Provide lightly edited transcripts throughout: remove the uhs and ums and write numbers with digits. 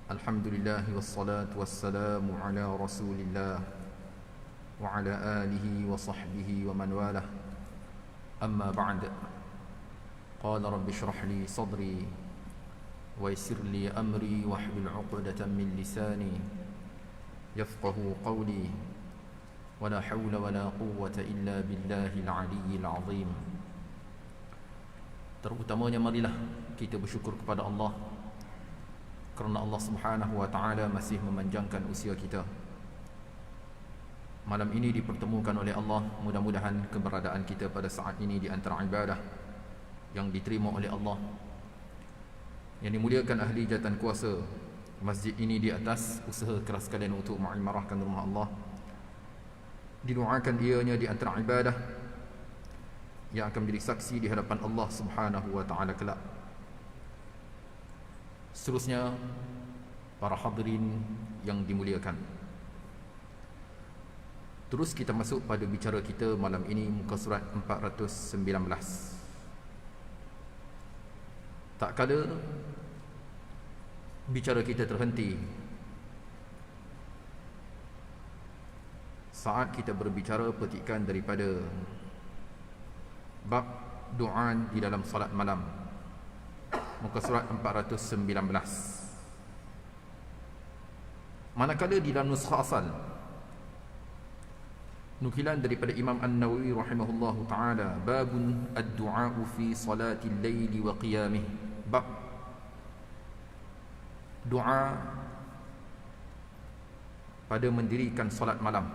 Alhamdulillah wassalatu wassalamu ala rasulillah wa ala alihi wa sahbihi wa man walah. Amma ba'd. Qala rabbi shrah li sadri wa yassir li amri wahlul 'uqdatan min lisani yafqahu qawli. Wa la hawla wa la quwwata illa billahil 'aliyyil 'azim. Terutamanya marilah kita bersyukur kepada Allah kerana Allah Subhanahu wa taala masih memanjangkan usia kita. Malam ini dipertemukan oleh Allah, mudah-mudahan keberadaan kita pada saat ini di antara ibadah yang diterima oleh Allah. Yang dimuliakan ahli jawatan kuasa masjid ini di atas usaha keras kalian untuk mengimarahkan rumah Allah. Didoakan ianya di antara ibadah yang akan menjadi saksi di hadapan Allah Subhanahu wa taala kelak. Seterusnya, para hadirin yang dimuliakan, terus kita masuk pada bicara kita malam ini, muka surat 419. Tak kala bicara kita terhenti saat kita berbicara petikan daripada bab doa di dalam salat malam, muka surat 419. Manakala di dalam nuskha asal, nukilan daripada Imam An-Nawawi rahimahullahu ta'ala, babun ad-du'a'u fi salatil layli wa qiyamih, bab doa pada mendirikan salat malam.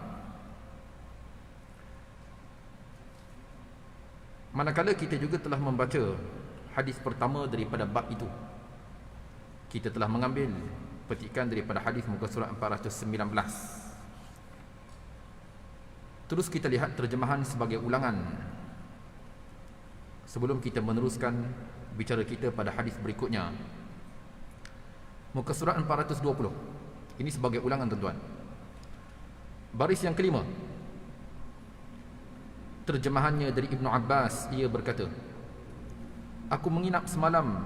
Manakala kita juga telah membaca hadis pertama daripada bab itu, kita telah mengambil petikan daripada hadis muka surat 419. Terus kita lihat terjemahan sebagai ulangan sebelum kita meneruskan bicara kita pada hadis berikutnya, muka surat 420. Ini sebagai ulangan, tuan-tuan. Baris yang kelima, terjemahannya dari Ibnu Abbas. Ia berkata, aku menginap semalam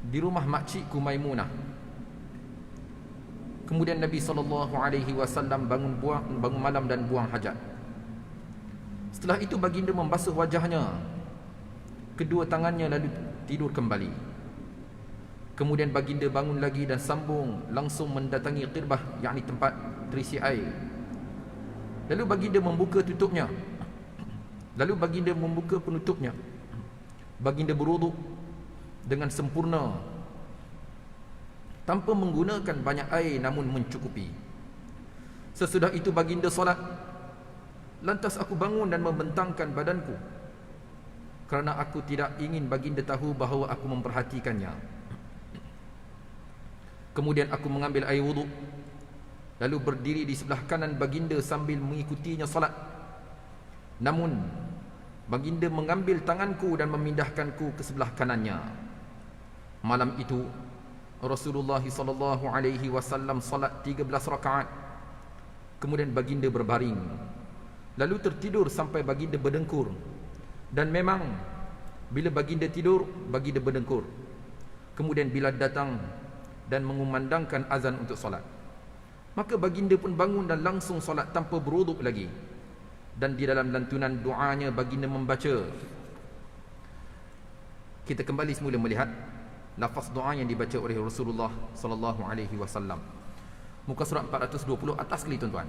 di rumah makcikku Maimunah. Kemudian Nabi SAW bangun malam dan buang hajat. Setelah itu baginda membasuh wajahnya, kedua tangannya, lalu tidur kembali. Kemudian baginda bangun lagi dan sambung langsung mendatangi qirbah, yakni tempat terisi air. Lalu baginda membuka tutupnya. Lalu baginda membuka penutupnya. Baginda berwuduk dengan sempurna tanpa menggunakan banyak air, namun mencukupi. Sesudah itu baginda solat. Lantas aku bangun dan membentangkan badanku, kerana aku tidak ingin baginda tahu bahawa aku memperhatikannya. Kemudian aku mengambil air wuduk, lalu berdiri di sebelah kanan baginda sambil mengikutinya solat. Namun baginda mengambil tanganku dan memindahkanku ke sebelah kanannya. Malam itu Rasulullah SAW salat 13 rakaat. Kemudian baginda berbaring, lalu tertidur sampai baginda berdengkur. Dan memang bila baginda tidur, baginda berdengkur. Kemudian bila datang dan mengumandangkan azan untuk solat, maka baginda pun bangun dan langsung solat tanpa berwuduk lagi. Dan di dalam lantunan doanya baginda membaca, kita kembali semula melihat lafaz doa yang dibaca oleh Rasulullah sallallahu alaihi wasallam. Muka surat 420 atas sekali, tuan-tuan.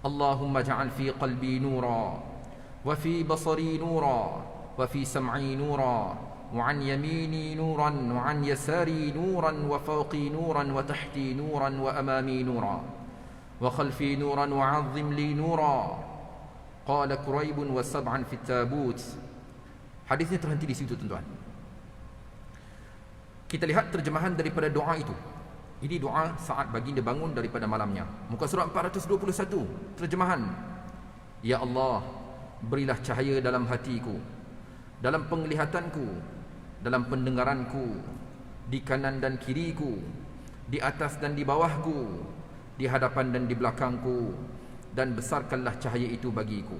Allahumma ja'al fi qalbi nura, wa fi basari nura, wa fi sam'i nura, wa an yamini nuran, wa an yasari nuran, wa fawqi nuran, wa tahti nuran, wa amami nura, wa khalfi nuran, wa 'azzim li nura. Qala Quraibun wa sab'an fit tabut. Hadisnya terhenti di situ, tuan-tuan. Kita lihat terjemahan daripada doa itu. Ini doa saat baginda bangun daripada malamnya. Muka surat 421, terjemahan, ya Allah, berilah cahaya dalam hatiku, dalam penglihatanku, dalam pendengaranku, di kanan dan kiriku, di atas dan di bawahku, di hadapan dan di belakangku, dan besarkanlah cahaya itu bagiku.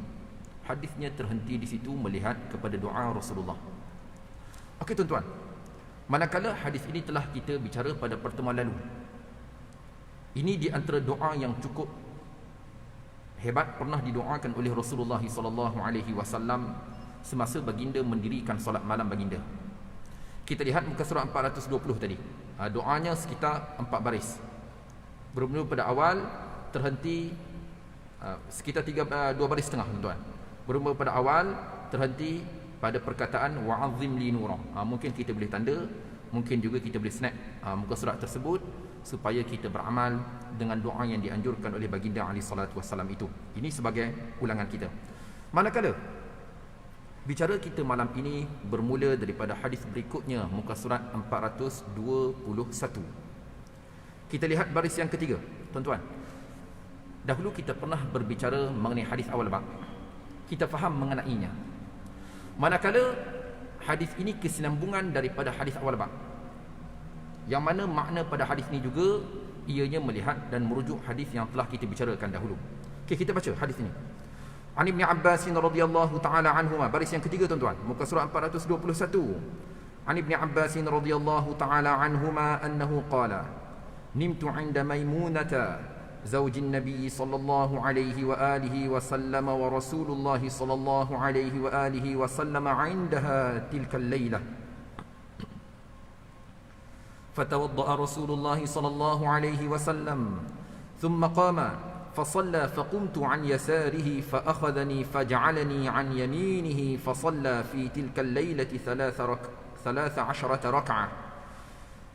Hadisnya terhenti di situ melihat kepada doa Rasulullah. Okey, tuan-tuan, Manakala hadis ini telah kita bicara pada pertemuan lalu. Ini di antara doa yang cukup hebat pernah didoakan oleh Rasulullah SAW semasa baginda mendirikan solat malam baginda. Kita lihat muka surat 420 tadi. Doanya sekitar 4 baris. Bermula pada awal, terhenti sekitar 2 baris setengah, tuan-tuan. Bermula pada awal, terhenti pada perkataan wa'azim li nura. Mungkin kita boleh tanda, mungkin juga kita boleh snap muka surat tersebut supaya kita beramal dengan doa yang dianjurkan oleh baginda alaihi salatu wasallam itu. Ini sebagai ulangan kita. Manakala bicara kita malam ini bermula daripada hadis berikutnya, muka surat 421. Kita lihat baris yang ketiga, tuan-tuan. Dahulu kita pernah berbicara mengenai hadis awal bab. Kita faham mengenainya. Manakala hadis ini kesinambungan daripada hadis awal bab, yang mana makna pada hadis ini juga ianya melihat dan merujuk hadis yang telah kita bicarakan dahulu. Okey, kita baca hadis ini. An Ibn Abbas radhiyallahu taala anhuma, baris yang ketiga, tuan-tuan, muka surat 421. An Ibn Abbas radhiyallahu taala anhuma annahu qala nimtu 'inda Maimunata zawjin Nabi sallallahu alaihi wa alihi wa sallam wa Rasulullah sallallahu alaihi wa alihi wa sallam 'indaha tilka al-lailah. فتوضأ رسول الله صلى الله عليه وسلم ثم قام فصلى فقمت عن يساره فأخذني فجعلني عن يمينه فصلى في تلك الليلة 13 ركعة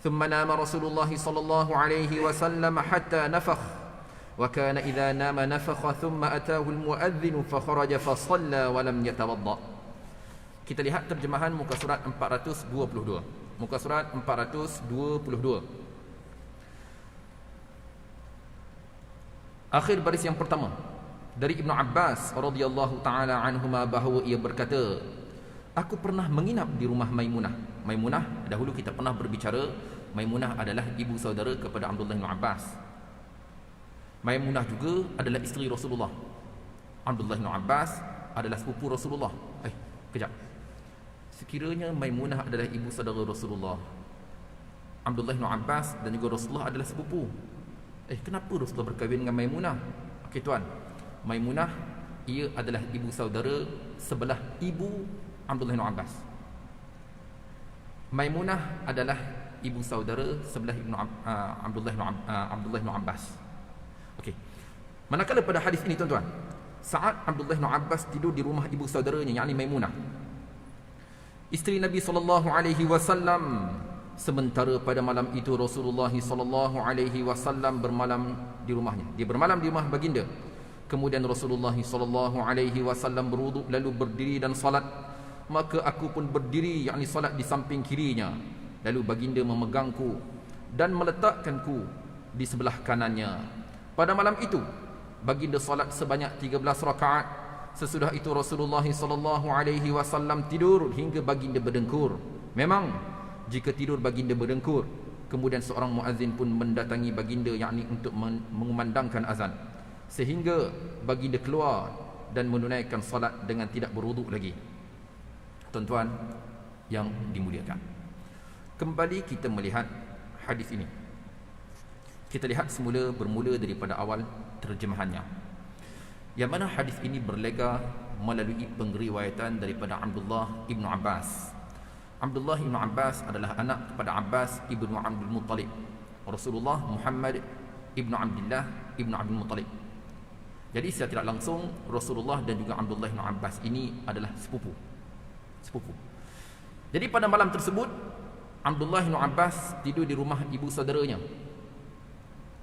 ثم نام رسول الله صلى الله عليه وسلم حتى نفخ وكان إذا نام نفخ ثم أتاه المؤذن فخرج فصلى ولم يتوضأ. Kita lihat terjemahan muka surat 422. Muka surat 422. Akhir baris yang pertama dari Ibn Abbas radhiyallahu taala anhuma bahawa ia berkata, aku pernah menginap di rumah Maimunah. Maimunah, dahulu kita pernah berbicara, Maimunah adalah ibu saudara kepada Abdullah bin Abbas. Maimunah juga adalah isteri Rasulullah. Abdullah bin Abbas adalah sepupu Rasulullah. Kejap. Sekiranya Maimunah adalah ibu saudara Rasulullah, Abdullah bin Abbas dan juga Rasulullah adalah sepupu, kenapa Rasulullah berkahwin dengan Maimunah? Okey, tuan, Maimunah ia adalah ibu saudara sebelah ibu Abdullah bin Abbas. Maimunah adalah ibu saudara sebelah Abdullah bin Abbas. Okey. Manakala pada hadis ini, tuan-tuan, saat Abdullah bin Abbas tidur di rumah ibu saudaranya, yakni Maimunah, isteri Nabi SAW, sementara pada malam itu Rasulullah SAW bermalam di rumahnya. Dia bermalam di rumah baginda. Kemudian Rasulullah SAW berwuduk lalu berdiri dan salat. Maka aku pun berdiri, yakni salat di samping kirinya. Lalu baginda memegangku dan meletakkanku di sebelah kanannya. Pada malam itu baginda salat sebanyak 13 rakaat. Sesudah itu Rasulullah SAW tidur hingga baginda berdengkur. Memang jika tidur baginda berdengkur, kemudian seorang muazzin pun mendatangi baginda, yakni untuk mengumandangkan azan, sehingga baginda keluar dan menunaikan salat dengan tidak berwuduk lagi. Tuan-tuan yang dimuliakan, kembali kita melihat hadis ini. Kita lihat semula bermula daripada awal terjemahannya, yang mana hadis ini berlega melalui pengriwayatan daripada Abdullah ibnu Abbas. Abdullah ibnu Abbas adalah anak kepada Abbas ibnu Abdul Muttalib. Rasulullah Muhammad ibnu Abdullah ibnu Abdul Muttalib. Jadi secara tidak langsung Rasulullah dan juga Abdullah ibnu Abbas ini adalah sepupu. Jadi pada malam tersebut Abdullah ibnu Abbas tidur di rumah ibu saudaranya.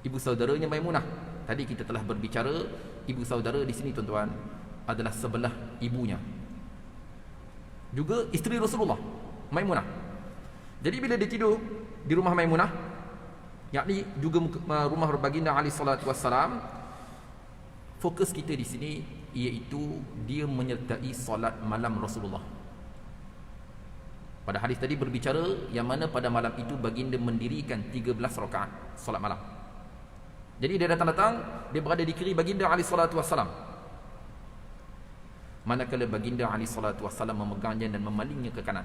Ibu saudaranya Maimunah. Tadi kita telah berbicara, ibu saudara di sini, tuan-tuan, adalah sebelah ibunya, juga isteri Rasulullah, Maimunah. Jadi bila dia tidur di rumah Maimunah, yakni juga rumah baginda alaihi salatu wassalam, fokus kita di sini iaitu dia menyertai solat malam Rasulullah. Pada hadis tadi berbicara yang mana pada malam itu baginda mendirikan 13 rakaat solat malam. Jadi dia datang, dia berada di kiri baginda alaihi salatu wassalam. Manakala baginda alaihi salatu wassalam memegangnya dan memalingnya ke kanan.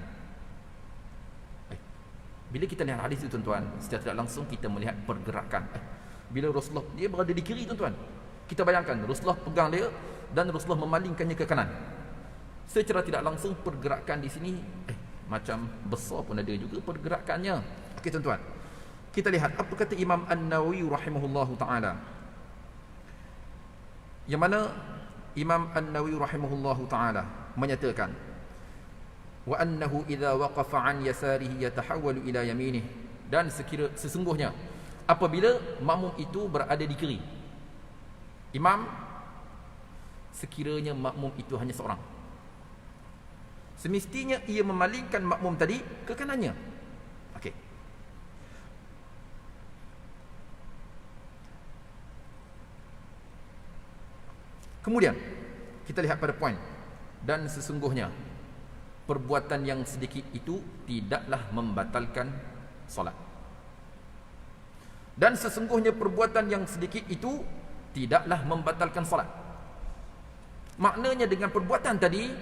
Bila kita lihat hadis itu tuan-tuan, secara tidak langsung kita melihat pergerakan. Bila Rasulullah dia berada di kiri tuan-tuan, kita bayangkan Rasulullah pegang dia dan Rasulullah memalingkannya ke kanan. Secara tidak langsung pergerakan di sini macam besar pun ada juga pergerakannya. Okey tuan-tuan, kita lihat apa kata Imam An-Nawawi rahimahullahu taala. Yang mana Imam An-Nawawi rahimahullahu taala menyatakan wa annahu idza waqafa an yasarihi yatahawwalu ila yaminih, dan sesungguhnya apabila makmum itu berada di kiri imam, sekiranya makmum itu hanya seorang, semestinya ia memalingkan makmum tadi ke kanannya. Okey, kemudian kita lihat pada poin, dan sesungguhnya perbuatan yang sedikit itu tidaklah membatalkan solat. Dan sesungguhnya perbuatan yang sedikit itu tidaklah membatalkan solat. Maknanya dengan perbuatan tadi,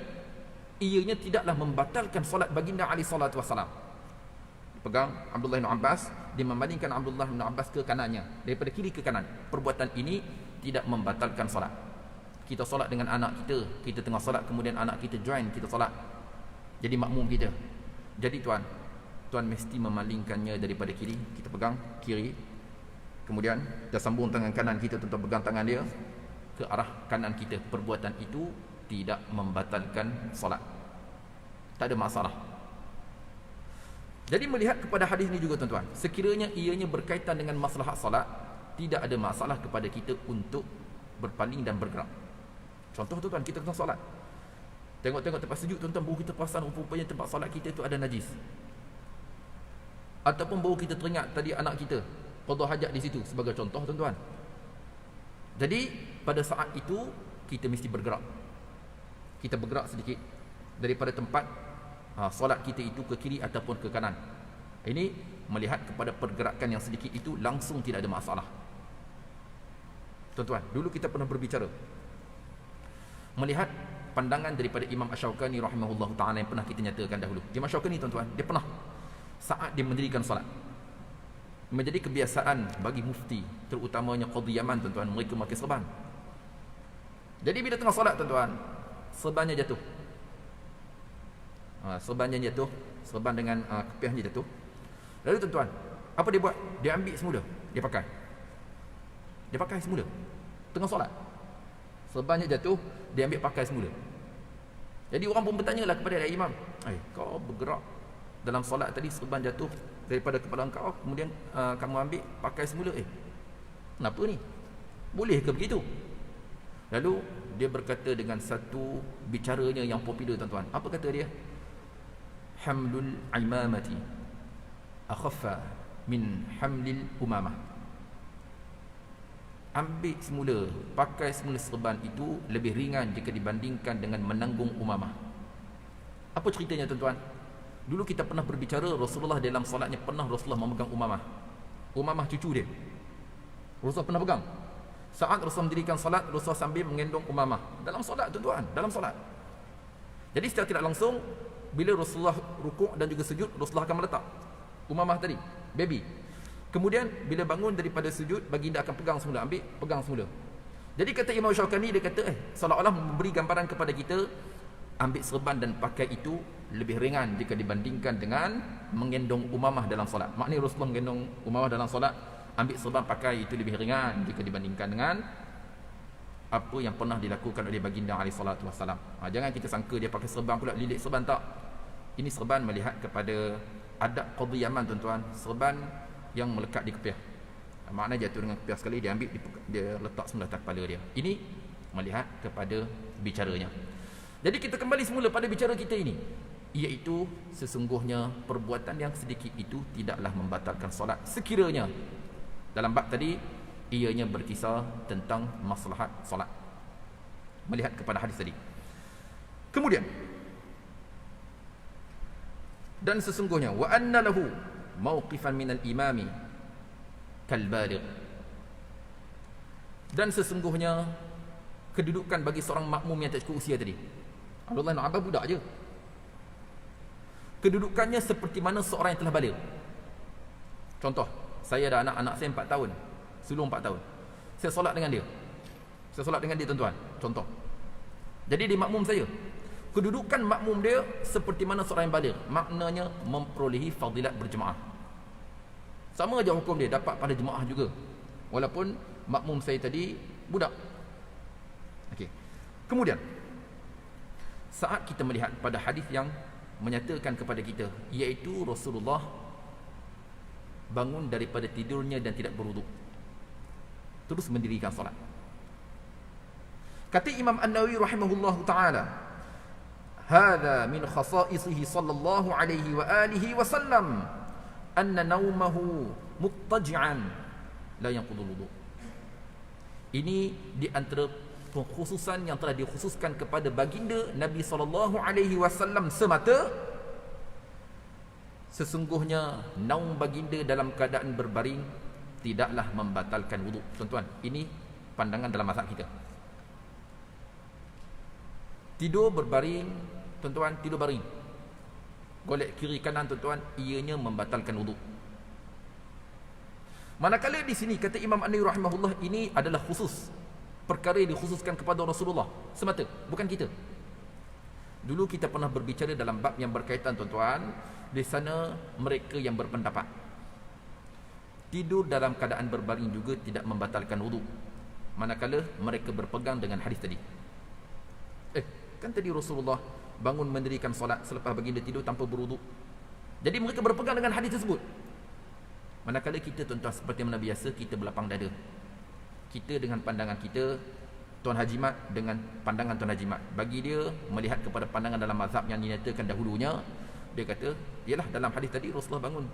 ianya tidaklah membatalkan solat baginda alaihi salatu wasalam. Pegang Abdullah bin Abbas, dia memalingkan Abdullah bin Abbas ke kanannya, daripada kiri ke kanan. Perbuatan ini tidak membatalkan solat. Kita solat dengan anak kita, kita tengah solat kemudian anak kita join kita solat, jadi makmum kita. Jadi tuan mesti memalingkannya daripada kiri, kita pegang kiri, kemudian kita sambung tangan kanan kita, tuan pegang tangan dia ke arah kanan kita. Perbuatan itu tidak membatalkan solat, tak ada masalah. Jadi melihat kepada hadis ini juga tuan-tuan, sekiranya ianya berkaitan dengan maslahat solat, tidak ada masalah kepada kita untuk berpaling dan bergerak. Contoh tuan-tuan, kita tengah solat, tengok-tengok tempat sujud tuan-tuan, baru kita perasan rupanya tempat solat kita itu ada najis. Ataupun baru kita teringat tadi anak kita qada hajat di situ, sebagai contoh tuan-tuan. Jadi pada saat itu kita mesti bergerak. Kita bergerak sedikit daripada tempat solat kita itu ke kiri ataupun ke kanan. Ini melihat kepada pergerakan yang sedikit itu langsung tidak ada masalah. Tuan-tuan, dulu kita pernah berbicara melihat pandangan daripada Imam Asy-Syaukani rahimahullah ta'ala yang pernah kita nyatakan dahulu. Imam Asy-Syaukani tuan-tuan, dia pernah saat dia mendirikan salat, menjadi kebiasaan bagi mufti, terutamanya qadhi Yaman tuan-tuan, mereka memakai serban. Jadi bila tengah salat tuan-tuan, serbannya jatuh. Serbannya jatuh, serban dengan kepiahnya jatuh. Lalu tuan-tuan, apa dia buat? Dia ambil semula, dia pakai. Dia pakai semula tengah salat. Serbannya jatuh, dia ambil pakai semula. Jadi orang pun bertanyalah kepada imam, kau bergerak dalam solat tadi, serban jatuh daripada kepala kau, kemudian kamu ambil pakai semula, kenapa ni? Boleh ke begitu? Lalu dia berkata dengan satu bicaranya yang popular tuan-tuan. Apa kata dia? Hamlul imamati akhaffa min hamlil umamah. Ambil semula, pakai semula serban itu lebih ringan jika dibandingkan dengan menanggung umamah. Apa ceritanya tuan-tuan? Dulu kita pernah berbicara Rasulullah dalam solatnya pernah Rasulullah memegang umamah. Umamah cucu dia, Rasulullah pernah pegang. Saat Rasulullah mendirikan solat, Rasulullah sambil menggendong umamah dalam solat tuan-tuan, dalam solat. Jadi secara tidak langsung bila Rasulullah rukuk dan juga sujud, Rasulullah akan meletak umamah tadi, baby. Kemudian bila bangun daripada sujud, baginda akan pegang semula, ambil, pegang semula. Jadi kata Imam Syaukani, dia kata seolah-olah memberi gambaran kepada kita, ambil serban dan pakai itu lebih ringan jika dibandingkan dengan menggendong umamah dalam solat. Maknanya Rasulullah menggendong umamah dalam solat, ambil serban pakai itu lebih ringan jika dibandingkan dengan apa yang pernah dilakukan oleh baginda alaihi salatu wasalam. Jangan kita sangka dia pakai serban pula, lilit serban, tak. Ini serban melihat kepada adab qadhi Yaman tuan-tuan, serban yang melekat di kepiah. Maknanya jatuh dengan kepiah sekali, dia ambil, dia letak semula atas kepala dia. Ini melihat kepada bicaranya. Jadi kita kembali semula pada bicara kita ini, iaitu sesungguhnya perbuatan yang sedikit itu tidaklah membatalkan solat, sekiranya dalam bab tadi ianya berkisar tentang maslahat solat, melihat kepada hadis tadi. Kemudian, dan sesungguhnya wa anna lahu mauqifan minal imami kal baligh, dan sesungguhnya kedudukan bagi seorang makmum yang tak cukup usia tadi, Abdullah bin Abbas budak je, kedudukannya seperti mana seorang yang telah baligh. Contoh, saya ada anak saya 4 tahun, sulung 4 tahun. Saya solat dengan dia. Tuan-tuan. Contoh. Jadi dia makmum saya. Kedudukan makmum dia seperti mana seorang yang baligh. Maknanya memperolehi fadilat berjemaah. Sama aja hukum dia, dapat pada jemaah juga. Walaupun makmum saya tadi budak. Okey. Kemudian saat kita melihat pada hadis yang menyatakan kepada kita, iaitu Rasulullah bangun daripada tidurnya dan tidak berwuduk, terus mendirikan solat. Kata Imam An-Nawawi rahimahullahu taala, hadza min khasaisihi sallallahu alaihi wa alihi wasallam anna naumahu muttaji'an la yanqudul wudu. Ini di antara pengkhususan yang telah dikhususkan kepada baginda Nabi sallallahu alaihi wasallam semata. Sesungguhnya naum baginda dalam keadaan berbaring tidaklah membatalkan wudu. Tuan-tuan, ini pandangan dalam mazhab kita. Tidur berbaring, tuan-tuan, tidur baring, golek kiri kanan, tuan-tuan, ianya membatalkan wudu. Manakala di sini kata Imam An-Nawawi rahimahullah, ini adalah khusus, perkara yang dikhususkan kepada Rasulullah semata, bukan kita. Dulu kita pernah berbicara dalam bab yang berkaitan, tuan-tuan, di sana mereka yang berpendapat tidur dalam keadaan berbaring juga tidak membatalkan wudu, manakala mereka berpegang dengan hadis tadi. Kan tadi Rasulullah bangun mendirikan solat selepas baginda tidur tanpa berwudu. Jadi mereka berpegang dengan hadis tersebut. Manakala kita, tuan-tuan, seperti mana biasa, kita berlapang dada. Kita dengan pandangan kita, Tuan Haji Mat dengan pandangan Tuan Haji Mat. Bagi dia melihat kepada pandangan dalam mazhab yang dinyatakan dahulunya, dia kata, ialah dalam hadis tadi Rasulullah bangun.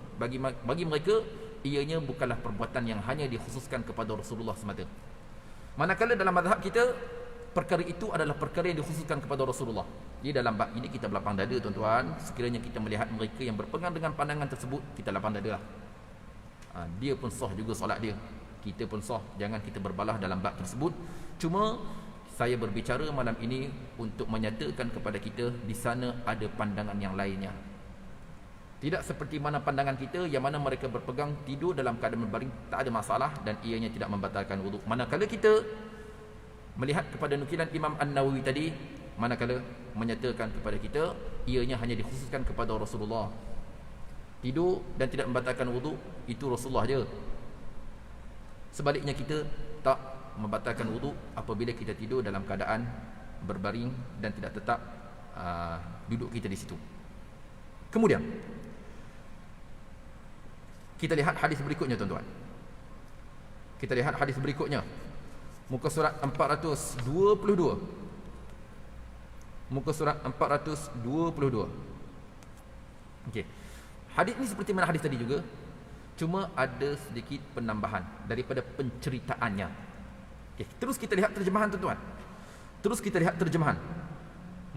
Bagi mereka, ianya bukanlah perbuatan yang hanya dikhususkan kepada Rasulullah semata. Manakala dalam mazhab kita, perkara itu adalah perkara yang dikhususkan kepada Rasulullah. Jadi dalam bab ini kita berlapang dada, tuan-tuan. Sekiranya kita melihat mereka yang berpegang dengan pandangan tersebut, kita lapang dada lah. Dia pun sah juga solat dia, kita pun sah. Jangan kita berbalah dalam bab tersebut. Cuma saya berbicara malam ini untuk menyatakan kepada kita, di sana ada pandangan yang lainnya. Tidak seperti mana pandangan kita, yang mana mereka berpegang tidur dalam keadaan berbaring tak ada masalah dan ianya tidak membatalkan wudu. Manakala kita melihat kepada nukilan Imam An-Nawawi tadi, manakala menyatakan kepada kita, ianya hanya dikhususkan kepada Rasulullah. Tidur dan tidak membatalkan wudu, itu Rasulullah je. Sebaliknya kita tak membatalkan wudu apabila kita tidur dalam keadaan berbaring dan tidak tetap duduk kita di situ. Kemudian kita lihat hadis berikutnya, tuan-tuan. Kita lihat hadis berikutnya, muka surat 422. Muka surat 422. Okey. Hadis ni seperti mana hadis tadi juga, cuma ada sedikit penambahan daripada penceritaannya. Okey, terus kita lihat terjemahan, tuan-tuan.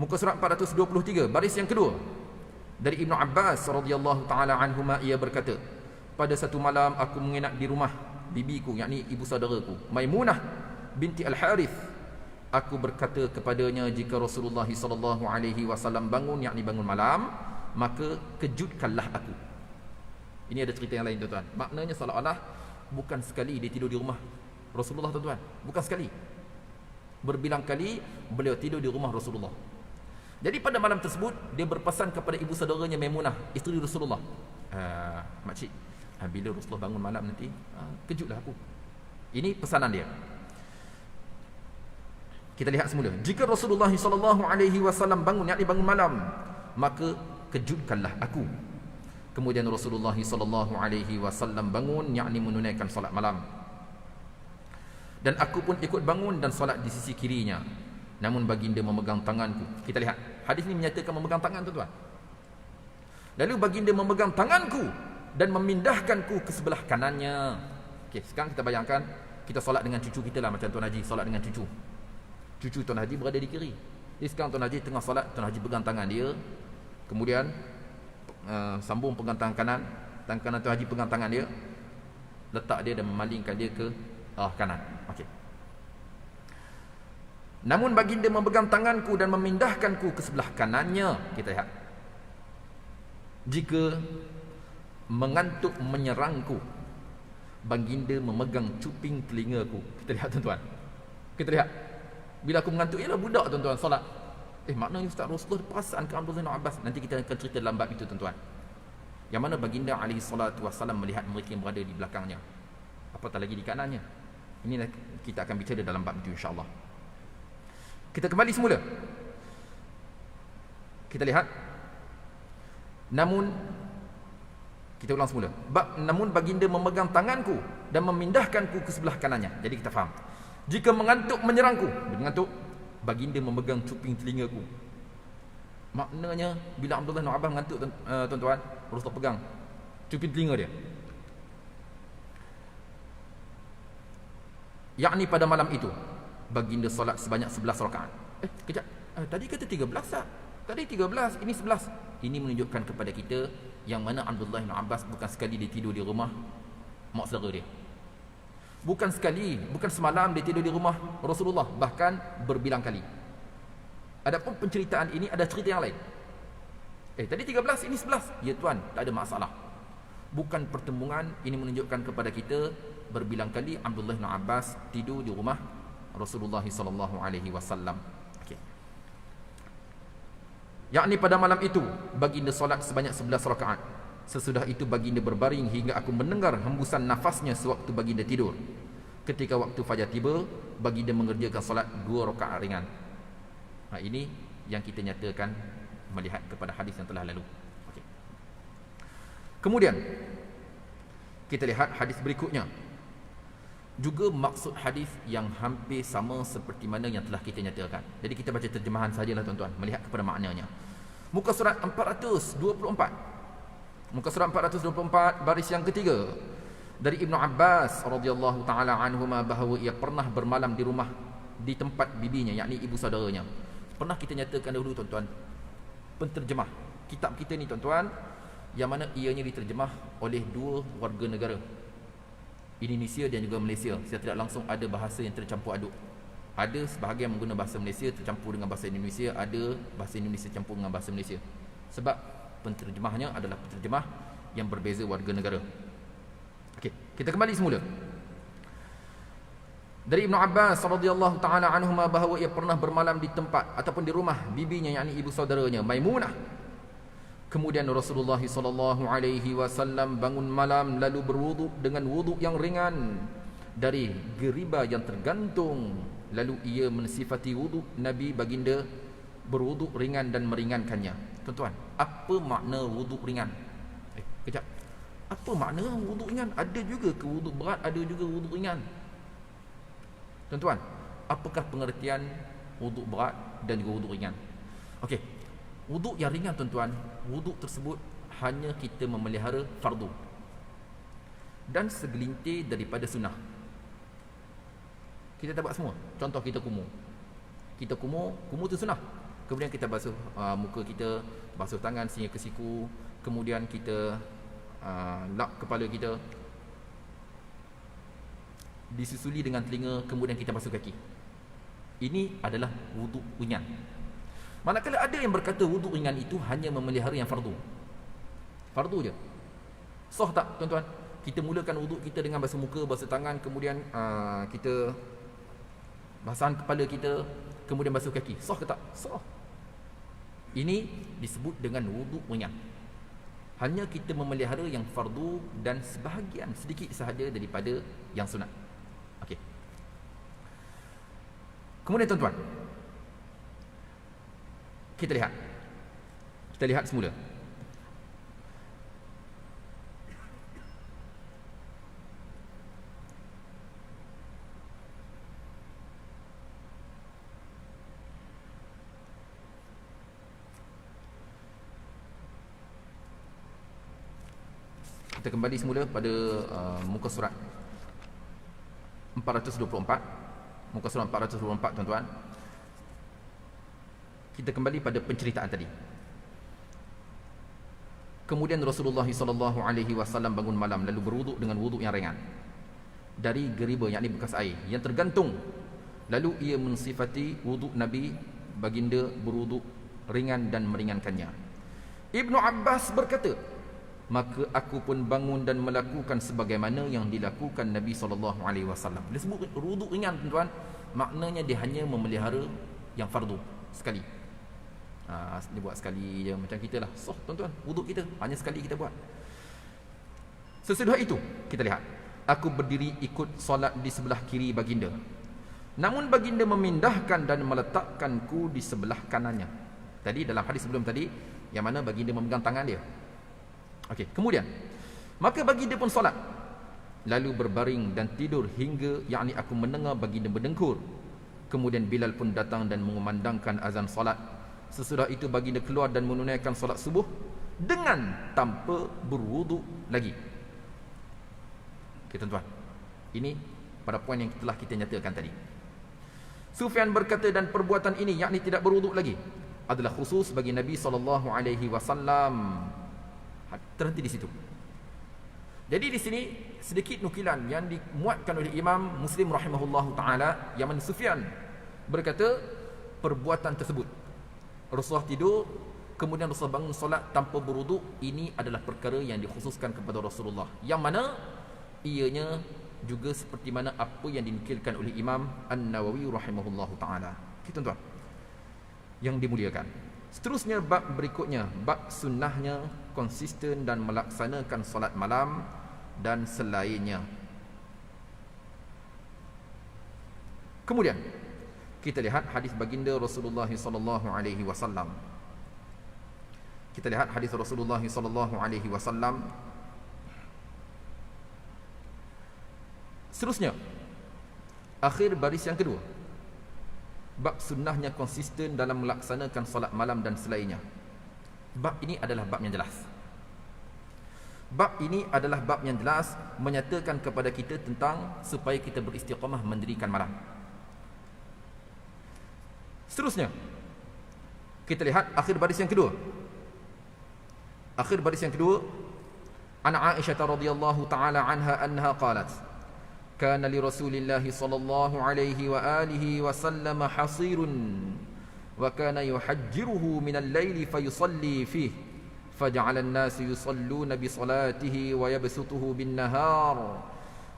Muka surat 423, baris yang kedua. Dari Ibnu Abbas radhiyallahu taala anhuma, ia berkata, pada satu malam aku menginap di rumah bibiku, yakni ibu saudaraku, Maimunah binti Al-Harith. Aku berkata kepadanya, jika Rasulullah sallallahu alaihi wasallam bangun, yakni bangun malam, maka kejutkanlah aku. Ini ada cerita yang lain, tuan-tuan. Maknanya seolah-olah bukan sekali dia tidur di rumah Rasulullah, tuan-tuan. Bukan sekali. Berbilang kali beliau tidur di rumah Rasulullah. Jadi pada malam tersebut dia berpesan kepada ibu saudaranya Maimunah, isteri Rasulullah. Makcik, bila Rasulullah bangun malam nanti, kejutlah aku. Ini pesanan dia. Kita lihat semula. Jika Rasulullah sallallahu alaihi wasallam bangun, yakni bangun malam, maka kejutkanlah aku. Kemudian Rasulullah sallallahu alaihi wasallam bangun, yakni menunaikan solat malam. Dan aku pun ikut bangun dan solat di sisi kirinya. Namun baginda memegang tanganku. Kita lihat, hadis ini menyatakan memegang tangan, tuan-tuan. Lalu baginda memegang tanganku dan memindahkanku ke sebelah kanannya. Okey, sekarang kita bayangkan kita solat dengan cucu kita lah, macam Tuan Haji solat dengan cucu. Cucu Tuan Haji berada di kiri. Jadi sekarang Tuan Haji tengah solat, Tuan Haji pegang tangan dia. Kemudian sambung pegang tangan kanan, tangan kanan Tuan Haji pegang tangan dia, letak dia dan memalingkan dia ke kanan. Okey. Namun baginda memegang tanganku dan memindahkanku ke sebelah kanannya. Kita lihat. Jika mengantuk menyerangku, baginda memegang cuping telingaku. Kita lihat tuan-tuan. Kita lihat. Bila aku mengantuk, ialah budak tuan-tuan solat. Maknanya Ustaz Rasulullah perasaan ke Abdullah bin Abbas. Nanti kita akan cerita dalam bab itu tuan-tuan. Yang mana baginda alaihi salatu wassalam melihat mereka yang berada di belakangnya, apatah lagi di kanannya. Ini kita akan bicara dalam bab itu insya-Allah. Kita kembali semula. Kita lihat. Namun kita ulang semula. Namun baginda memegang tanganku dan memindahkanku ke sebelah kanannya. Jadi kita faham. Jika mengantuk menyerangku, mengantuk, baginda memegang cuping telingaku. Maknanya bila Abdullah bin Abbas mengantuk tuan-tuan, Rasulullah pegang cuping telinga dia. Yakni pada malam itu baginda solat sebanyak 11 rakaat. Kejap. Tadi kata 13 tak? Tadi 13, ini 11. Ini menunjukkan kepada kita yang mana Abdullah bin Abbas bukan sekali dia tidur di rumah mak saudara dia. Bukan sekali, bukan semalam dia tidur di rumah Rasulullah, bahkan berbilang kali. Adapun penceritaan ini ada cerita yang lain. Tadi 13, ini 11. Ya tuan, tak ada masalah. Bukan pertembungan, ini menunjukkan kepada kita berbilang kali Abdullah bin Abbas tidur di rumah Rasulullah sallallahu alaihi wasallam. Okey. Yakni pada malam itu baginda solat sebanyak 11 rakaat. Sesudah itu baginda berbaring hingga aku mendengar hembusan nafasnya sewaktu baginda tidur. Ketika waktu fajar tiba, baginda mengerjakan solat 2 rakaat ringan. Ini yang kita nyatakan melihat kepada hadis yang telah lalu. Okay. Kemudian kita lihat hadis berikutnya. Juga maksud hadis yang hampir sama seperti mana yang telah kita nyatakan. Jadi kita baca terjemahan sajalah tuan-tuan, melihat kepada maknanya. Muka surat 424. Muka surat 424 baris yang ketiga. Dari Ibnu Abbas radhiyallahu taala anhuma bahawa ia pernah bermalam di rumah di tempat bibinya, yakni ibu saudaranya. Pernah kita nyatakan dahulu tuan-tuan, penterjemah kitab kita ni tuan-tuan, yang mana ianya diterjemah oleh 2 warga negara, Indonesia dan juga Malaysia. Secara tidak langsung ada bahasa yang tercampur aduk. Ada sebahagian menggunakan bahasa Malaysia tercampur dengan bahasa Indonesia, ada bahasa Indonesia campur dengan bahasa Malaysia. Sebab penterjemahnya adalah penterjemah yang berbeza warga negara. Okey, kita kembali semula. Dari Ibnu Abbas radhiyallahu taala anhuma bahawa ia pernah bermalam di tempat ataupun di rumah bibinya, yakni ibu saudaranya Maimunah. Kemudian Rasulullah sallallahu alaihi wasallam bangun malam lalu berwuduk dengan wuduk yang ringan dari geriba yang tergantung. Lalu ia mensifati wuduk Nabi baginda berwuduk ringan dan meringankannya. Tuan-tuan, apa makna wuduk ringan? Kejap. Apa makna wuduk ringan? Ada juga ke wuduk berat, ada juga wuduk ringan. Tuan-tuan, apakah pengertian wuduk berat dan juga wuduk ringan? Okey. Wuduk yang ringan tuan-tuan, wuduk tersebut hanya kita memelihara fardu dan segelintir daripada sunnah. Kita tak buat semua. Contoh kita kumur. Kita kumur tu sunnah. Kemudian kita basuh muka kita, basuh tangan sehingga ke siku, kemudian kita lap kepala kita, disusuli dengan telinga, kemudian kita basuh kaki. Ini adalah wuduk ringan. Manakala ada yang berkata wuduk ringan itu hanya memelihara yang fardu. Fardu je. Sah tak tuan-tuan? Kita mulakan wuduk kita dengan basuh muka, basuh tangan, kemudian kita basahan kepala kita, kemudian basuh kaki. Sah ke tak? Sah. Ini disebut dengan wuduk ringan. Hanya kita memelihara yang fardu dan sebahagian sedikit sahaja daripada yang sunat. Okey. Kemudian tuan-tuan, kita lihat semula. Kita kembali semula pada muka surat 424. Muka surat 424 tuan-tuan. Kita kembali pada penceritaan tadi. Kemudian Rasulullah sallallahu alaihi wasallam bangun malam lalu berwuduk dengan wuduk yang ringan dari geriba, yakni bekas air yang tergantung. Lalu ia mensifati wuduk Nabi baginda berwuduk ringan dan meringankannya. Ibnu Abbas berkata, maka aku pun bangun dan melakukan sebagaimana yang dilakukan Nabi SAW. Bila sebut wuduk ringan tuan-tuan, maknanya dia hanya memelihara yang fardu sekali. Dia buat sekali je macam kita lah. Sah tuan-tuan, wuduk kita hanya sekali kita buat. Sesudah itu kita lihat, aku berdiri ikut solat di sebelah kiri baginda, namun baginda memindahkan dan meletakkanku di sebelah kanannya. Tadi dalam hadis sebelum tadi, yang mana baginda memegang tangan dia. Okey, kemudian maka baginda pun solat, lalu berbaring dan tidur hingga yakni aku mendengar baginda berdengkur. Kemudian Bilal pun datang dan mengumandangkan azan solat. Sesudah itu baginda keluar dan menunaikan solat subuh dengan tanpa berwuduk lagi. Okey tuan-tuan, ini pada poin yang telah kita nyatakan tadi. Sufyan berkata, dan perbuatan ini yakni tidak berwuduk lagi adalah khusus bagi Nabi SAW. Terhenti di situ. Jadi di sini sedikit nukilan yang dimuatkan oleh Imam Muslim rahimahullahu taala, yang mana Sufyan berkata perbuatan tersebut, Rasulullah tidur kemudian Rasulullah bangun solat tanpa berwuduk, ini adalah perkara yang dikhususkan kepada Rasulullah, yang mana ianya juga seperti mana apa yang dinukilkan oleh Imam An-Nawawi rahimahullahu taala. Kita tuan yang dimuliakan, seterusnya bab berikutnya, bab sunnahnya konsisten dan melaksanakan solat malam dan selainnya. Kemudian kita lihat hadis baginda Rasulullah sallallahu alaihi wasallam. Kita lihat hadis Rasulullah sallallahu alaihi wasallam. Seterusnya, akhir baris yang kedua, bab sunnahnya konsisten dalam melaksanakan solat malam dan selainnya. Bab ini adalah bab yang jelas. Bab ini adalah bab yang jelas menyatakan kepada kita tentang supaya kita beristiqamah mendirikan malam. Seterusnya, kita lihat akhir baris yang kedua. Akhir baris yang kedua, an Aisyah radhiyallahu taala anha annaha qalat, kana li Rasulillahi sallallahu alaihi wa alihi wa sallam hasirun wa kana yuhajjiruhu min al-laili fayusalli fihi faja'ala an-nas yusalluna bi salatihi wa yabsutuhu bin-nahar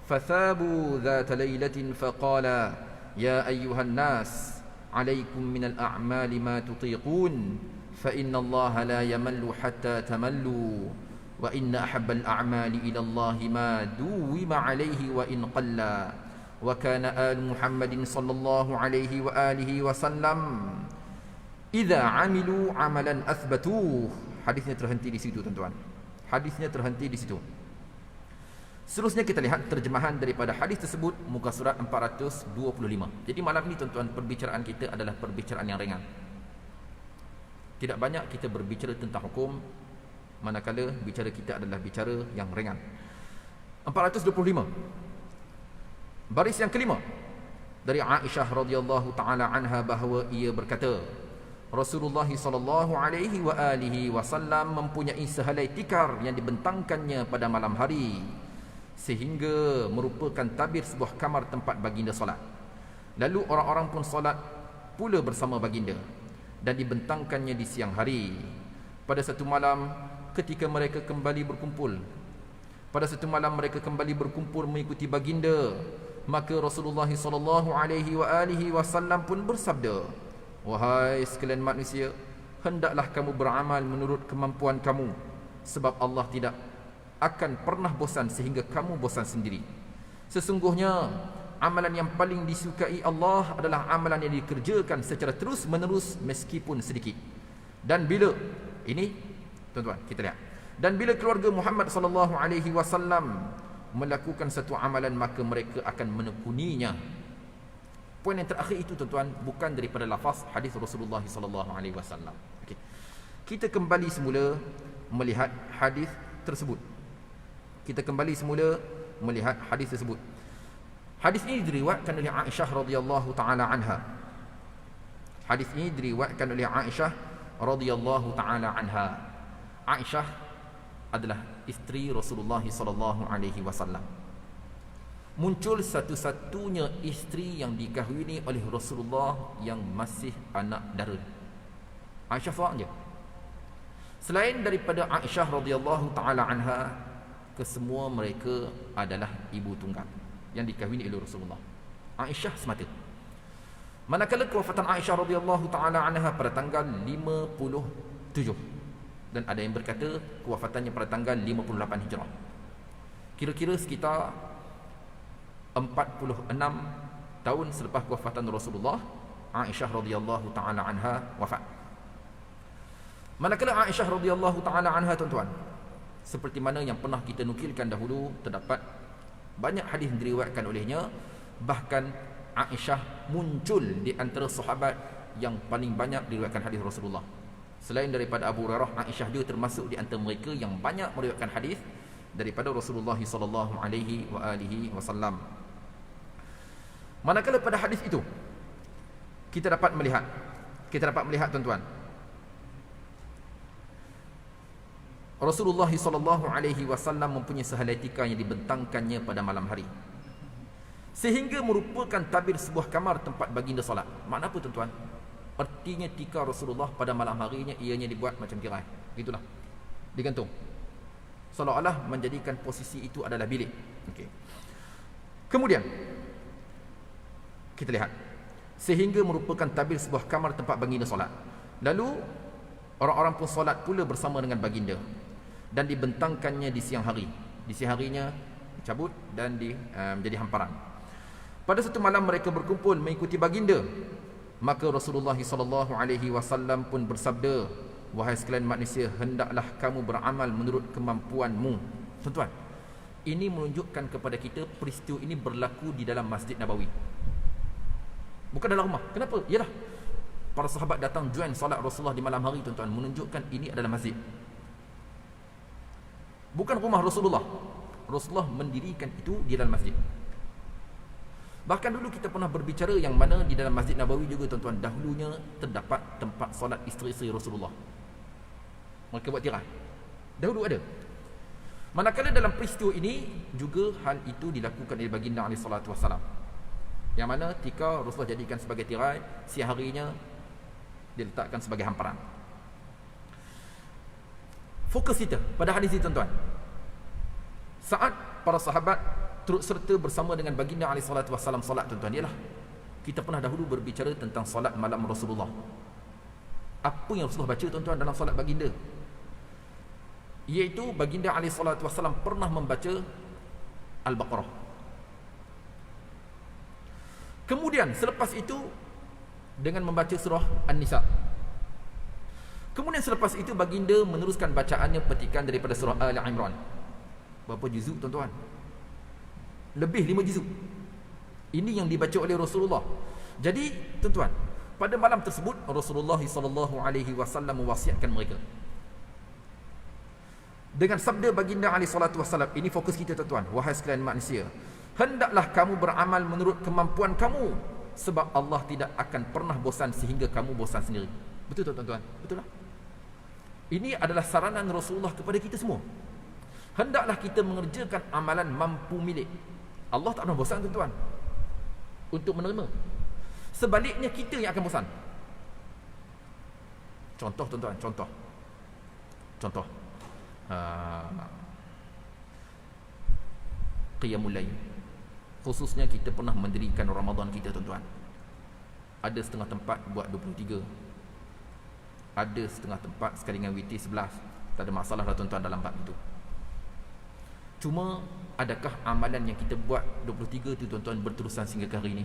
fathabu dhata laylatin faqala ya ayyuhan nas alaykum min al-a'mali ma tutiqun fa inna Allah la yamallu hatta tamallu wa inna ahabba al-a'mali ila Allah ma duwima alayhi wa in qalla wa kana al Muhammadin sallallahu alayhi wa alihi wa sallam idza amilu amalan athbatuh. Hadisnya terhenti di situ tuan-tuan. Hadisnya terhenti di situ. Seterusnya kita lihat terjemahan daripada hadis tersebut, muka surat 425. Jadi malam ini tuan-tuan, perbicaraan kita adalah perbicaraan yang ringan. Tidak banyak kita berbicara tentang hukum, manakala bicara kita adalah bicara yang ringan. 425. Baris yang kelima, dari Aisyah radhiyallahu taala anha bahawa ia berkata, Rasulullah sallallahu alaihi wa alihi wasallam mempunyai sehelai tikar yang dibentangkannya pada malam hari sehingga merupakan tabir sebuah kamar tempat baginda solat. Lalu orang-orang pun solat pula bersama baginda dan dibentangkannya di siang hari. Pada satu malam ketika mereka kembali berkumpul, mengikuti baginda, maka Rasulullah sallallahu alaihi wa alihi wasallam pun bersabda, wahai sekalian manusia, hendaklah kamu beramal menurut kemampuan kamu, sebab Allah tidak akan pernah bosan sehingga kamu bosan sendiri. Sesungguhnya amalan yang paling disukai Allah adalah amalan yang dikerjakan secara terus menerus meskipun sedikit. Dan bila ini tuan-tuan kita lihat, dan bila keluarga Muhammad sallallahu alaihi wasallam melakukan satu amalan, maka mereka akan menekuninya. Poin yang terakhir itu tuan-tuan bukan daripada lafaz hadis Rasulullah sallallahu alaihi wasallam. Okey. Kita kembali semula melihat hadis tersebut. Hadis ini diriwayatkan oleh Aisyah radhiyallahu taala anha. Aisyah adalah isteri Rasulullah sallallahu alaihi wasallam. Muncul satu-satunya isteri yang dikahwini oleh Rasulullah yang masih anak dara. Aisyah seorang je. Selain daripada Aisyah radhiyallahu taala anha, kesemua mereka adalah ibu tunggal yang dikahwini oleh Rasulullah. Aisyah semata. Manakala kewafatan Aisyah radhiyallahu taala anha pada tanggal 57, dan ada yang berkata kewafatannya pada tanggal 58 Hijrah. Kira-kira sekitar 46 tahun selepas kewafatan Rasulullah, Aisyah radhiyallahu taala anha wafat. Manakala Aisyah radhiyallahu taala anha, tuan-tuan, seperti mana yang pernah kita nukilkan dahulu, terdapat banyak hadis diriwayatkan olehnya. Bahkan Aisyah muncul di antara sahabat yang paling banyak diriwayatkan hadis Rasulullah. Selain daripada Abu Hurairah, Aisyah dia termasuk di antara mereka yang banyak meriwayatkan hadis daripada Rasulullah sallallahu alaihi wasallam. Manakala pada hadis itu kita dapat melihat tuan-tuan, Rasulullah sallallahu alaihi wasallam mempunyai sehelai tikar yang dibentangkannya pada malam hari, sehingga merupakan tabir sebuah kamar tempat baginda solat. Makna apa, tuan-tuan? Artinya tikar Rasulullah pada malam harinya ianya dibuat macam tirai. Itulah, digantung, seolah-olah menjadikan posisi itu adalah bilik. Okey. Kemudian kita lihat, sehingga merupakan tabir sebuah kamar tempat baginda solat. Lalu orang-orang pun solat pula bersama dengan baginda, dan dibentangkannya di siang hari. Di siang harinya dicabut dan menjadi hamparan. Pada satu malam mereka berkumpul mengikuti baginda. Maka Rasulullah sallallahu alaihi wasallam pun bersabda, "Wahai sekalian manusia, hendaklah kamu beramal menurut kemampuanmu." Tuan-tuan, ini menunjukkan kepada kita peristiwa ini berlaku di dalam Masjid Nabawi, bukan dalam rumah. Kenapa? Yalah, para sahabat datang join solat Rasulullah di malam hari, tuan-tuan, menunjukkan ini adalah masjid, bukan rumah Rasulullah. Rasulullah mendirikan itu di dalam masjid. Bahkan dulu kita pernah berbicara yang mana di dalam Masjid Nabawi juga, tuan-tuan, dahulunya terdapat tempat solat isteri-isteri Rasulullah. Mereka buat tirai. Dahulu ada. Manakala dalam peristiwa ini juga hal itu dilakukan oleh baginda alaihi salatu wassalam, yang mana tikar Rasulullah jadikan sebagai tirai, siang harinya diletakkan sebagai hamparan. Fokus kita pada hadis ini, tuan-tuan. Saat para sahabat turut serta bersama dengan baginda alaihi salatu wassalam solat, tuan-tuan, ialah kita pernah dahulu berbicara tentang solat malam Rasulullah. Apa yang Rasulullah baca, tuan-tuan, dalam solat baginda? Iaitu baginda alaihi salatu wassalam pernah membaca Al-Baqarah. Kemudian selepas itu dengan membaca surah An-Nisa. Kemudian selepas itu baginda meneruskan bacaannya petikan daripada surah Al-Imran. Berapa juzuk, tuan-tuan? Lebih 5 juzuk. Ini yang dibaca oleh Rasulullah. Jadi, tuan-tuan, pada malam tersebut Rasulullah sallallahu alaihi wasallam mewasiatkan mereka dengan sabda baginda alaihi salatu wasallam. Ini fokus kita, tuan-tuan. Wahai sekalian manusia, hendaklah kamu beramal menurut kemampuan kamu, sebab Allah tidak akan pernah bosan sehingga kamu bosan sendiri. Betul, tuan-tuan? Betul lah. Ini adalah saranan Rasulullah kepada kita semua. Hendaklah kita mengerjakan amalan mampu milik. Allah tak pernah bosan, tuan-tuan, untuk menerima. Sebaliknya kita yang akan bosan. Contoh, tuan-tuan, contoh. Qiyamul Lail. Khususnya kita pernah mendirikan Ramadan kita, tuan-tuan. Ada setengah tempat buat 23. Ada setengah tempat sekali dengan witir 11. Tak ada masalah lah, tuan-tuan, dalam bab itu. Cuma adakah amalan yang kita buat 23 tu, tuan-tuan, berterusan sehingga ke hari ini?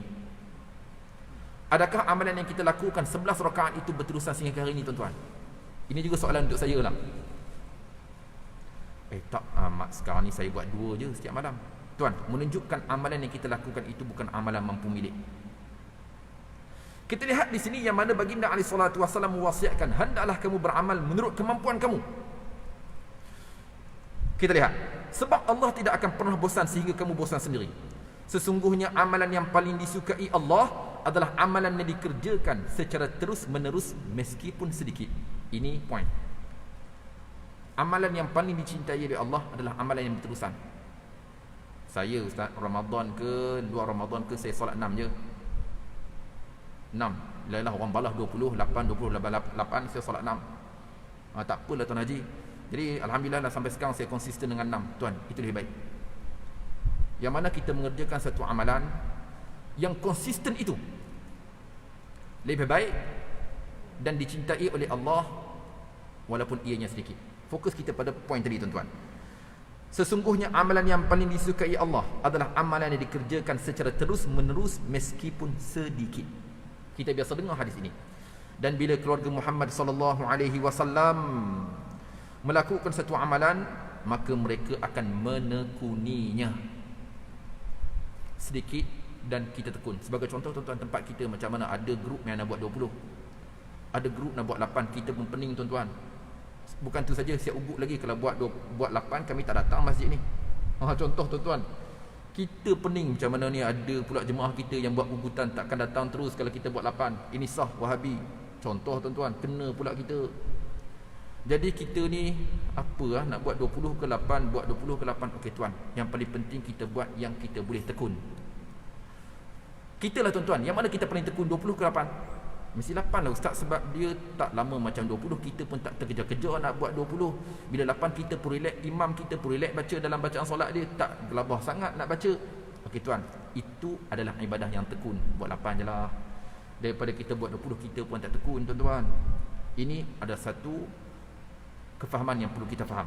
Adakah amalan yang kita lakukan 11 rakaat itu berterusan sehingga ke hari ini, tuan-tuan? Ini juga soalan untuk saya lah. Tak amat, sekarang ni saya buat 2 je setiap malam. Tuan, menunjukkan amalan yang kita lakukan itu bukan amalan mampu milik. Kita lihat di sini yang mana baginda alaihi salatu wasallam mewasiatkan, hendaklah kamu beramal menurut kemampuan kamu. Kita lihat, sebab Allah tidak akan pernah bosan sehingga kamu bosan sendiri. Sesungguhnya amalan yang paling disukai Allah adalah amalan yang dikerjakan secara terus menerus meskipun sedikit. Ini point. Amalan yang paling dicintai oleh Allah adalah amalan yang berterusan. Saya, Ustaz, Ramadan ke luar Ramadan ke, saya solat 6 je. 6. Lailah orang balas 20, 8, 28, saya solat 6. Tak apalah Tuan Haji. Jadi alhamdulillah lah, sampai sekarang saya konsisten dengan 6. Tuan, itu lebih baik. Yang mana kita mengerjakan satu amalan yang konsisten itu lebih baik dan dicintai oleh Allah walaupun ianya sedikit. Fokus kita pada poin tadi tuan-tuan. Sesungguhnya amalan yang paling disukai Allah adalah amalan yang dikerjakan secara terus menerus meskipun sedikit. Kita biasa dengar hadis ini. Dan bila keluarga Muhammad sallallahu alaihi wasallam melakukan satu amalan, maka mereka akan menekuninya sedikit dan kita tekun. Sebagai contoh tuan-tuan, tempat kita macam mana ada grup yang nak buat 20, ada grup nak buat 8, kita pun pening tuan-tuan. Bukan tu saja, siap ubuk lagi kalau buat 8 kami tak datang masjid ni. Contoh tuan-tuan, kita pening macam mana ni, ada pula jemaah kita yang buat ugutan takkan datang terus kalau kita buat 8. Ini sah Wahabi. Contoh tuan-tuan, kena pula kita. Jadi kita ni apa nak buat 20 ke 8, buat 20 ke 8. Okey tuan, yang paling penting kita buat yang kita boleh tekun. Kita lah tuan-tuan, yang mana kita paling tekun, 20 ke 8? Mesti 8 lah ustaz, sebab dia tak lama macam 20, kita pun tak terkejar-kejar nak buat 20. Bila 8 kita pun relax, imam kita pun relax baca dalam bacaan solat dia, tak gelabah sangat nak baca. Okey tuan, itu adalah ibadah yang tekun. Buat 8 je lah. Daripada kita buat 20, kita pun tak tekun tuan-tuan. Ini ada satu kefahaman yang perlu kita faham.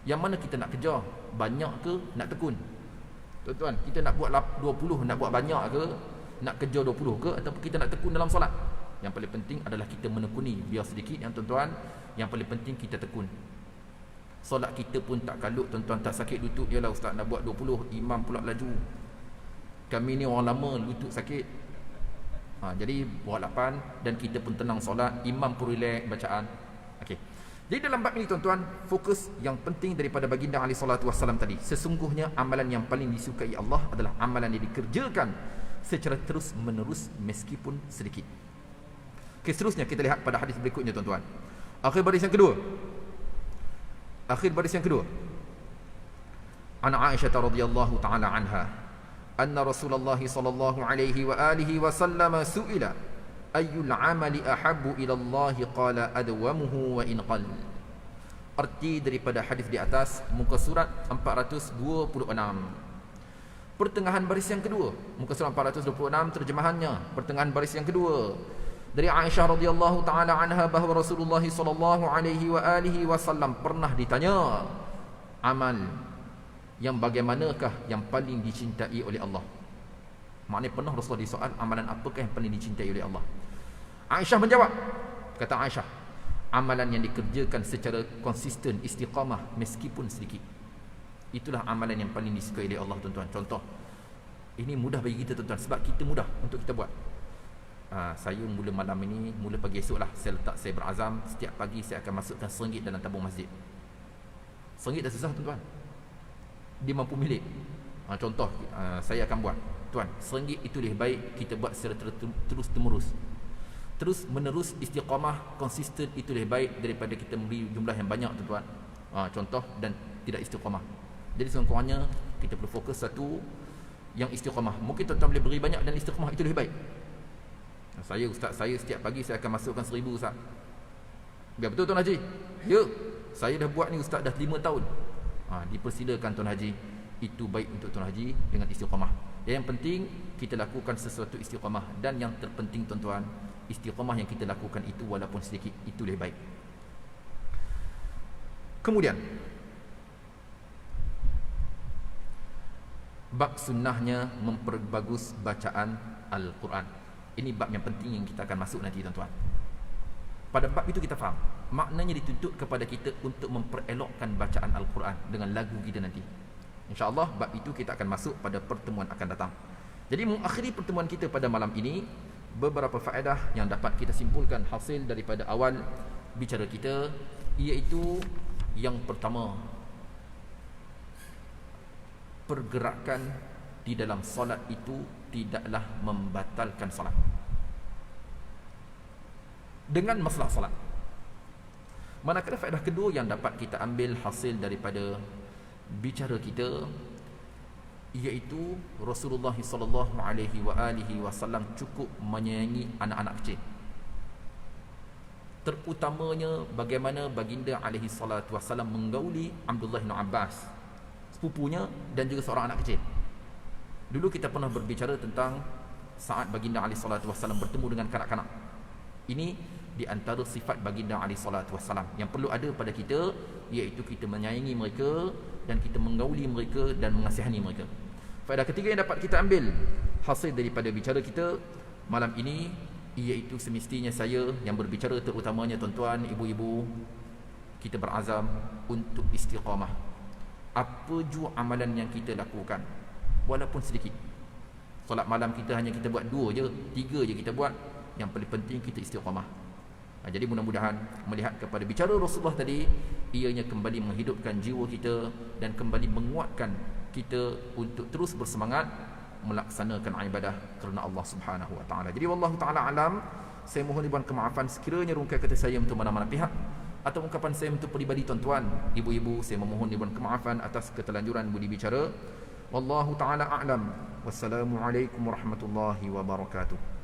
Yang mana kita nak kejar, banyak ke nak tekun? Tuan-tuan, kita nak buat 20, nak buat banyak ke, nak kejar 20 ke, ataupun kita nak tekun dalam solat? Yang paling penting adalah kita menekuni, biar sedikit yang tuan-tuan. Yang paling penting kita tekun. Solat kita pun tak kalut tuan-tuan, tak sakit lutut. Yalah ustaz nak buat 20, imam pula laju. Kami ni orang lama lutut sakit. Jadi buat 8 dan kita pun tenang solat, imam pun relax bacaan. Okey. Jadi dalam bab ini tuan-tuan, fokus yang penting daripada baginda alaihi salatu wassalam tadi. Sesungguhnya amalan yang paling disukai Allah adalah amalan yang dikerjakan secara terus menerus meskipun sedikit. Okay, seterusnya kita lihat pada hadis berikutnya tuan-tuan. Akhir baris yang kedua. An Aisyah radhiyallahu taala anha, anna Rasulullah sallallahu alaihi wa alihi wasallam su'ila ayyul amali ahabbu ila Allah, qala adwamuhu wa in qall. Arti daripada hadis di atas, muka surat 426. Pertengahan baris yang kedua, muka surat 426, terjemahannya pertengahan baris yang kedua. Dari Aisyah radhiyallahu taala anha bahawa Rasulullah sallallahu alaihi wa alihi wasallam pernah ditanya, amal yang bagaimanakah yang paling dicintai oleh Allah? Maknanya pernah Rasulullah disoal, amalan apakah yang paling dicintai oleh Allah? Aisyah menjawab, kata Aisyah, amalan yang dikerjakan secara konsisten, istiqamah meskipun sedikit. Itulah amalan yang paling disukai oleh Allah tuan-tuan. Contoh, ini mudah bagi kita tuan-tuan, sebab kita mudah untuk kita buat. Saya mula malam ini, mula pagi esok lah, saya berazam setiap pagi saya akan masukkan RM1 dalam tabung masjid. RM1 dah susah tuan-tuan, dia mampu milik. Contoh, saya akan buat tuan, RM1 itu lebih baik kita buat secara terus menerus istiqamah, konsisten, itu lebih baik daripada kita beri jumlah yang banyak tuan-tuan. Contoh, dan tidak istiqamah. Jadi sekurang-kurangnya kita perlu fokus satu yang istiqamah. Mungkin tuan-tuan boleh beri banyak dan istiqamah itu lebih baik. Ustaz, saya setiap pagi saya akan masukkan RM1,000 ustaz. Biar betul Tuan Haji? Ya, saya dah buat ni ustaz dah 5 tahun. Dipersilakan Tuan Haji. Itu baik untuk Tuan Haji dengan istiqamah. Yang penting kita lakukan sesuatu istiqamah. Dan yang terpenting tuan-tuan, istiqamah yang kita lakukan itu walaupun sedikit, itu lebih baik. Kemudian bab sunnahnya memperbagus bacaan Al-Quran. Ini bab yang penting yang kita akan masuk nanti tuan-tuan. Pada bab itu kita faham, maknanya dituntut kepada kita untuk memperelokkan bacaan Al-Quran dengan lagu kita nanti. InsyaAllah bab itu kita akan masuk pada pertemuan akan datang. Jadi mengakhiri pertemuan kita pada malam ini, beberapa faedah yang dapat kita simpulkan hasil daripada awal bicara kita, iaitu yang pertama, pergerakan di dalam solat itu tidaklah membatalkan solat. Dengan masalah solat, manakala faedah kedua yang dapat kita ambil hasil daripada bicara kita, iaitu Rasulullah sallallahu alaihi wasallam cukup menyayangi anak-anak kecil. Terutamanya bagaimana baginda alaihi salatu wassalam menggauli Abdullah bin Abbas, sepupunya dan juga seorang anak kecil. Dulu kita pernah berbicara tentang saat baginda alaihi salatu wassalam bertemu dengan kanak-kanak. Ini di antara sifat baginda alaihi salatu wassalam yang perlu ada pada kita, iaitu kita menyayangi mereka dan kita menggauli mereka dan mengasihani mereka. Faedah ketiga yang dapat kita ambil hasil daripada bicara kita malam ini, iaitu semestinya saya yang berbicara, terutamanya tuan-tuan, ibu-ibu, kita berazam untuk istiqamah. Apa jua amalan yang kita lakukan, walaupun sedikit. Solat malam kita hanya kita buat 2 je, 3 je kita buat. Yang paling penting kita istiqamah. Jadi mudah-mudahan melihat kepada bicara Rasulullah tadi, ianya kembali menghidupkan jiwa kita dan kembali menguatkan kita untuk terus bersemangat melaksanakan ibadah kerana Allah Subhanahu wa taala. Jadi wallahu taala alam, saya mohon ribuan kemaafan sekiranya rungkai kata saya untuk mana-mana pihak atau ungkapan saya untuk peribadi tuan-tuan, ibu-ibu, saya memohon ribuan kemaafan atas ketelanjuran budi bicara. Wallahu taala a'lam. Wassalamualaikum warahmatullahi wabarakatuh.